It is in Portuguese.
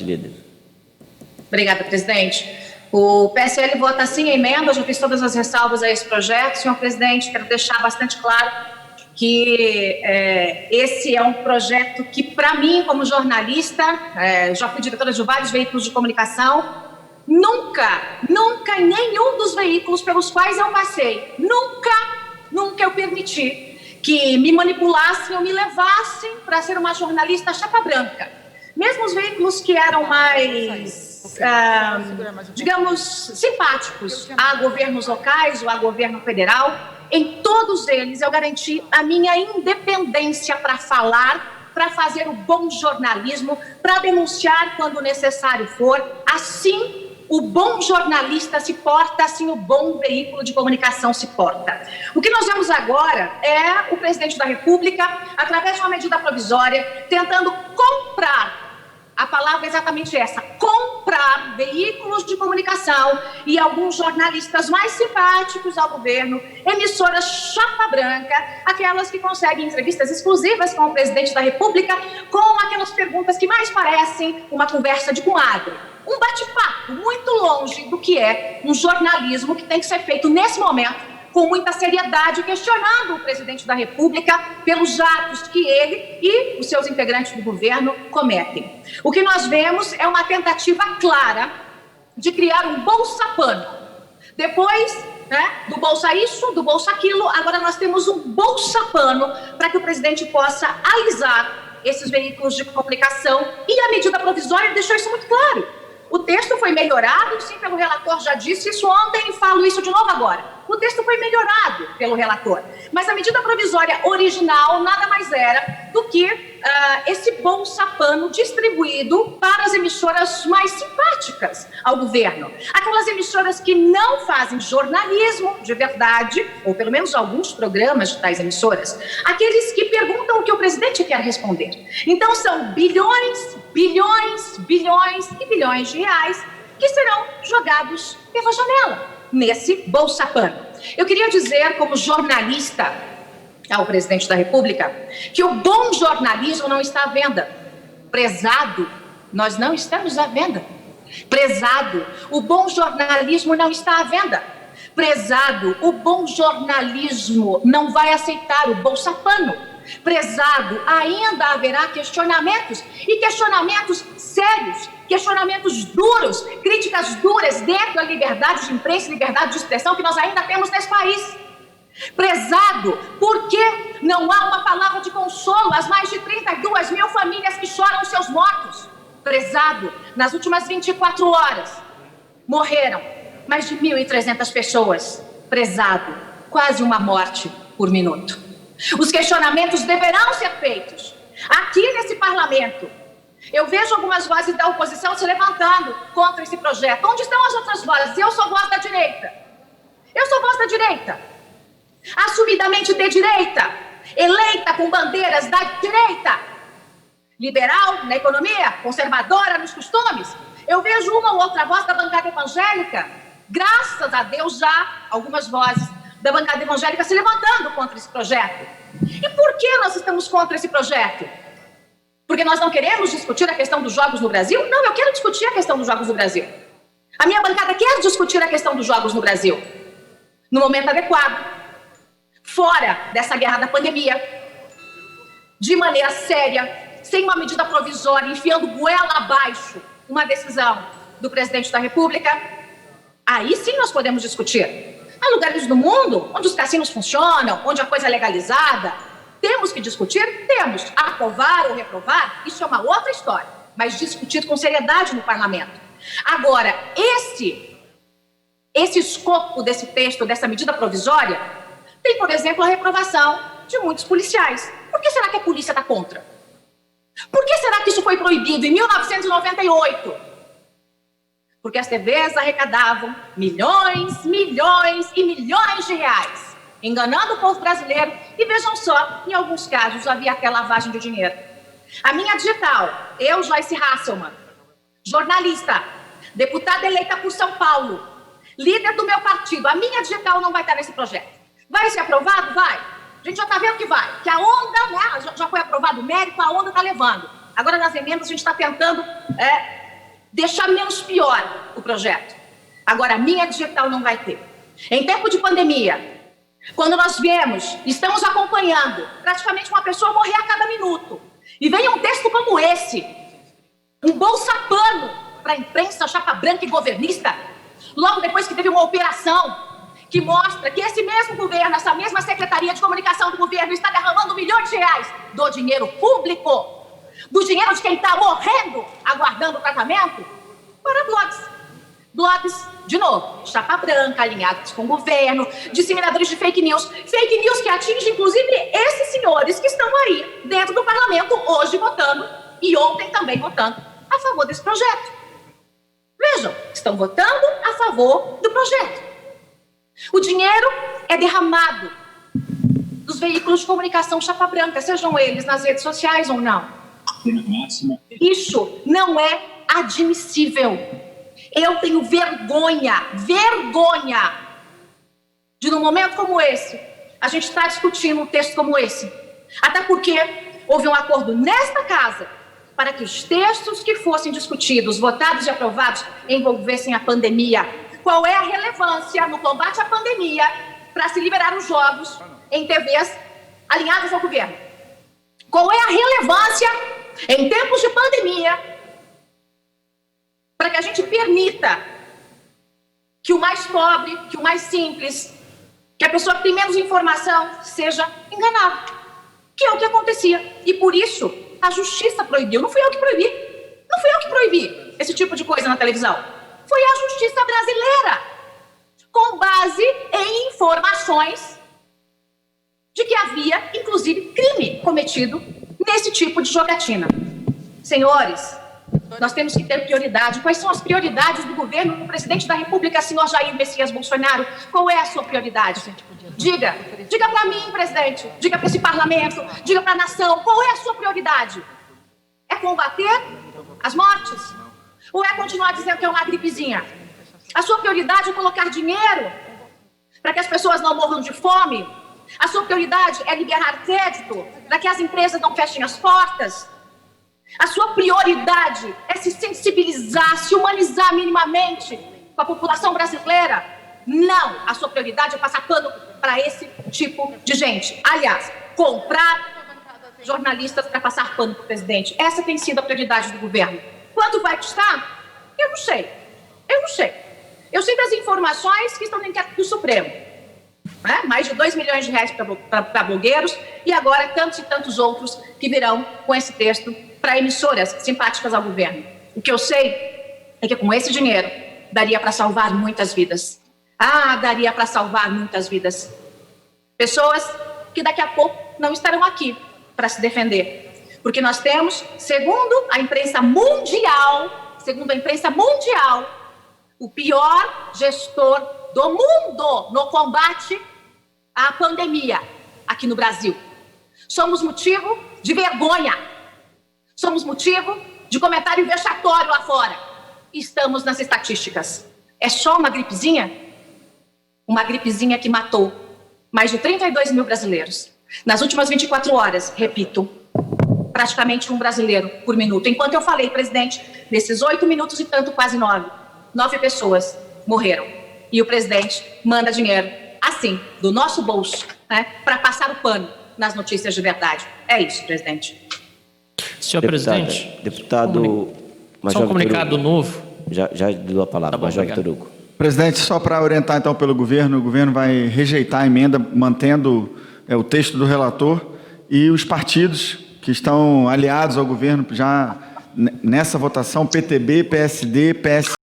líder. Obrigada, presidente. O PSL vota sim a emenda, já fiz todas as ressalvas a esse projeto. Senhor presidente, quero deixar bastante claro que esse é um projeto que, para mim, como jornalista, já fui diretora de vários veículos de comunicação, nunca em nenhum dos veículos pelos quais eu passei, nunca eu permiti que me manipulassem ou me levassem para ser uma jornalista chapa branca. Mesmo os veículos que eram mais, digamos, simpáticos a governos locais ou a governo federal, em todos eles eu garanti a minha independência para falar, para fazer o bom jornalismo, para denunciar quando necessário for. Assim, o bom jornalista se porta, assim o bom veículo de comunicação se porta. O que nós vemos agora é o presidente da República, através de uma medida provisória, tentando comprar, a palavra é exatamente essa, comprar veículos de comunicação e alguns jornalistas mais simpáticos ao governo, emissoras chapa branca, aquelas que conseguem entrevistas exclusivas com o presidente da República, com aquelas perguntas que mais parecem uma conversa de comadre. Um bate-papo muito longe do que é um jornalismo que tem que ser feito nesse momento, com muita seriedade, questionando o presidente da República pelos atos que ele e os seus integrantes do governo cometem. O que nós vemos é uma tentativa clara de criar um bolsa-pano. Depois, do bolsa isso, do bolsa aquilo, agora nós temos um bolsa-pano para que o presidente possa alisar esses veículos de comunicação, e a medida provisória deixou isso muito claro. O texto foi melhorado, sim, pelo relator, já disse isso ontem e falo isso de novo agora. O texto foi melhorado pelo relator, mas a medida provisória original nada mais era do que esse bolsa-pano distribuído para as emissoras mais simpáticas ao governo. Aquelas emissoras que não fazem jornalismo de verdade, ou pelo menos alguns programas das emissoras, aqueles que perguntam o que o presidente quer responder. Então são bilhões e bilhões de reais que serão jogados pela janela nesse bolsa-pano. Eu queria dizer, como jornalista ao presidente da República, que o bom jornalismo não está à venda. Prezado, nós não estamos à venda. Prezado, o bom jornalismo não está à venda. Prezado, o bom jornalismo não vai aceitar o bolsa-pano. Prezado, ainda haverá questionamentos, e questionamentos sérios, questionamentos duros, críticas duras dentro da liberdade de imprensa e liberdade de expressão que nós ainda temos nesse país. Prezado, por que não há uma palavra de consolo às mais de 32 mil famílias que choram os seus mortos? Prezado, nas últimas 24 horas morreram mais de 1.300 pessoas. Prezado, quase uma morte por minuto. Os questionamentos deverão ser feitos aqui nesse parlamento. Eu vejo algumas vozes da oposição se levantando contra esse projeto. Onde estão as outras vozes? Eu sou voz da direita. Eu sou voz da direita. Assumidamente de direita. Eleita com bandeiras da direita. Liberal na economia, conservadora nos costumes. Eu vejo uma ou outra voz da bancada evangélica. Graças a Deus já algumas vozes da bancada evangélica se levantando contra esse projeto. E por que nós estamos contra esse projeto? Porque nós não queremos discutir a questão dos jogos no Brasil? Não, eu quero discutir a questão dos jogos no Brasil. A minha bancada quer discutir a questão dos jogos no Brasil. No momento adequado, fora dessa guerra da pandemia, de maneira séria, sem uma medida provisória, enfiando goela abaixo uma decisão do presidente da República, aí sim nós podemos discutir. Há lugares do mundo onde os cassinos funcionam, onde a coisa é legalizada. Temos que discutir? Temos. Aprovar ou reprovar, isso é uma outra história. Mas discutir com seriedade no parlamento. Agora, esse escopo desse texto, dessa medida provisória, tem, por exemplo, a reprovação de muitos policiais. Por que será que a polícia está contra? Por que será que isso foi proibido em 1998? Porque as TVs arrecadavam milhões de reais, enganando o povo brasileiro, e vejam só, em alguns casos havia até lavagem de dinheiro. A minha digital, eu, Joyce Hasselmann, jornalista, deputada eleita por São Paulo, líder do meu partido, a minha digital não vai estar nesse projeto. Vai ser aprovado? Vai. A gente já está vendo que vai, que a onda, já foi aprovado o mérito, a onda está levando. Agora nas emendas a gente está tentando deixar menos pior o projeto. Agora, a minha digital não vai ter. Em tempo de pandemia, quando nós vemos, estamos acompanhando praticamente uma pessoa morrer a cada minuto, e vem um texto como esse, um bolsa-pano para a imprensa chapa branca e governista, logo depois que teve uma operação que mostra que esse mesmo governo, essa mesma Secretaria de Comunicação do governo está derramando milhões de reais do dinheiro público, do dinheiro de quem está morrendo, aguardando o tratamento, para blogs. Blogs, de novo, chapa branca, alinhados com o governo, disseminadores de fake news que atingem, inclusive, esses senhores que estão aí dentro do parlamento hoje votando e ontem também votando a favor desse projeto. Vejam, estão votando a favor do projeto. O dinheiro é derramado dos veículos de comunicação chapa branca, sejam eles nas redes sociais ou não. Isso não é admissível. Eu tenho vergonha de, num momento como esse, a gente estar discutindo um texto como esse. Até porque houve um acordo nesta casa para que os textos que fossem discutidos, votados e aprovados envolvessem a pandemia. Qual é a relevância no combate à pandemia para se liberar os jogos em TVs alinhadas ao governo? Qual é a relevância em tempos de pandemia para que a gente permita que o mais pobre, que o mais simples, que a pessoa que tem menos informação seja enganado? Que é o que acontecia. E por isso a justiça proibiu. Não fui eu que proibi. Não fui eu que proibi esse tipo de coisa na televisão. Foi a justiça brasileira, com base em informações de que havia, inclusive, crime cometido nesse tipo de jogatina. Senhores, nós temos que ter prioridade. Quais são as prioridades do governo do presidente da República, senhor Jair Messias Bolsonaro? Qual é a sua prioridade? Diga para mim, presidente, diga para esse parlamento, diga para a nação, qual é a sua prioridade? É combater as mortes? Ou é continuar dizendo que é uma gripezinha? A sua prioridade é colocar dinheiro para que as pessoas não morram de fome? A sua prioridade é liberar crédito para que as empresas não fechem as portas? A sua prioridade é se sensibilizar, se humanizar minimamente com a população brasileira? Não, a sua prioridade é passar pano para esse tipo de gente. Aliás, comprar jornalistas para passar pano para o presidente. Essa tem sido a prioridade do governo. Quanto vai custar? Eu não sei. Eu sei das informações que estão no inquérito do Supremo. Né? Mais de 2 milhões de reais para blogueiros e agora tantos e tantos outros que virão com esse texto para emissoras simpáticas ao governo. O que eu sei é que com esse dinheiro daria para salvar muitas vidas. Daria para salvar muitas vidas. Pessoas que daqui a pouco não estarão aqui para se defender. Porque nós temos, segundo a imprensa mundial, o pior gestor do mundo no combate à pandemia aqui no Brasil. Somos motivo de vergonha. Somos motivo de comentário vexatório lá fora. Estamos nas estatísticas. É só uma gripezinha? Uma gripezinha que matou mais de 32 mil brasileiros. Nas últimas 24 horas, repito, praticamente um brasileiro por minuto. Enquanto eu falei, presidente, nesses 8 minutos e tanto, quase 9 pessoas morreram. E o presidente manda dinheiro, assim, do nosso bolso, né, para passar o pano nas notícias de verdade. É isso, presidente. Senhor presidente, deputado Major um comunicado novo. Já deu a palavra, Tá bom, Major obrigado. Vitor Hugo. Presidente, só para orientar então pelo governo, o governo vai rejeitar a emenda, mantendo o texto do relator, e os partidos que estão aliados ao governo já nessa votação, PTB, PSD, PS